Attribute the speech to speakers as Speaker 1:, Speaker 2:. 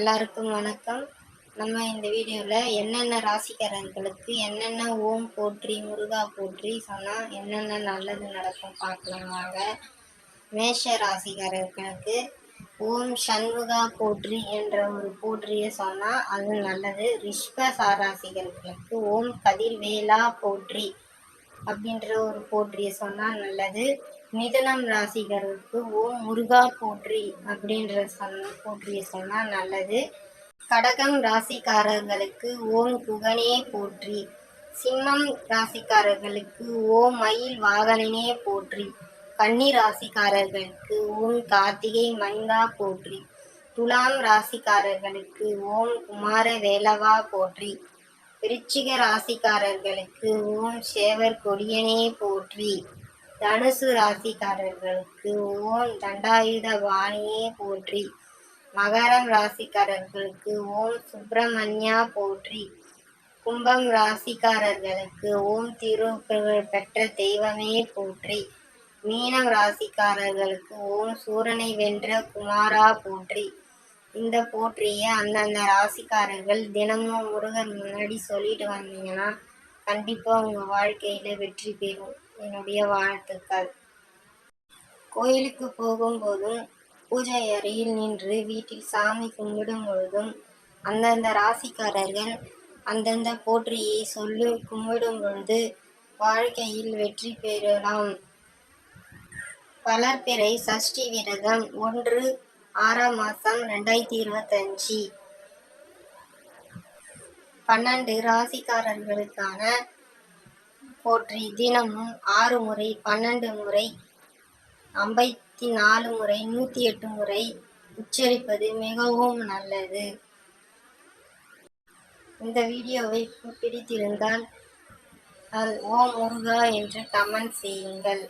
Speaker 1: எல்லாருக்கும் வணக்கம். நம்ம இந்த வீடியோவில் என்னென்ன ராசிக்காரர்களுக்கு என்னென்ன ஓம் போற்றி முருகா போற்றி சொன்னால் என்னென்ன நல்லது நடக்கும் பார்க்கலாம் வாங்க. மேஷ ராசிக்காரர்களுக்கு ஓம் சண்முகா போற்றி என்ற ஒரு போற்றியை சொன்னால் அது நல்லது. ரிஷப ராசிக்காரர்களுக்கு ஓம் கதிர்வேலா போற்றி அப்படின்ற ஒரு போற்றியை சொன்னால் நல்லது. மிதுனம் ராசிகருக்கு ஓம் முருகா போற்றி அப்படின்ற போற்றியை சொன்னால் நல்லது. கடகம் ராசிக்காரர்களுக்கு ஓம் குகனே போற்றி. சிம்மம் ராசிக்காரர்களுக்கு ஓம் மயில் வாகனனே போற்றி. கன்னி ராசிக்காரர்களுக்கு ஓம் கார்த்திகை மைந்தா போற்றி. துலாம் ராசிக்காரர்களுக்கு ஓம் குமார வேலவா போற்றி. விருச்சிக ராசிக்காரர்களுக்கு ஓம் சேவர் கொடியனே போற்றி. தனுசு ராசிக்காரர்களுக்கு ஓம் தண்டாயுத வாணியே போற்றி. மகரம் ராசிக்காரர்களுக்கு ஓம் சுப்பிரமணியா போற்றி. கும்பம் ராசிக்காரர்களுக்கு ஓம் திருப்புகழ் பெற்ற தெய்வமே போற்றி. மீனம் ராசிக்காரர்களுக்கு ஓம் சூரனை வென்ற குமாரா போற்றி. இந்த போற்றிய அந்தந்த ராசிக்காரர்கள் தினமும் முருகர் முன்னாடி சொல்லிட்டு வந்தீங்கன்னா கண்டிப்பாக உங்கள் வாழ்க்கையில் வெற்றி பெறும். என்னுடைய வாழ்த்துக்கள். கோயிலுக்கு போகும்போதும் பூஜை அறையில் நின்று வீட்டில் சாமி கும்பிடும் பொழுதும் அந்தந்த ராசிக்காரர்கள் அந்தந்த போற்றியை சொல்லி கும்பிடும் பொழுது வாழ்க்கையில் வெற்றி பெறலாம். வளர்பிறை சஷ்டி விரதம் 1/6/2025 12 ராசிக்காரர்களுக்கான போற்றி தினமும் 6 முறை 12 முறை 54 முறை 108 முறை உச்சரிப்பது மிகவும் நல்லது. இந்த வீடியோவை பிடித்திருந்தால் ஓம் முருகா என்று கமெண்ட் செய்யுங்கள்.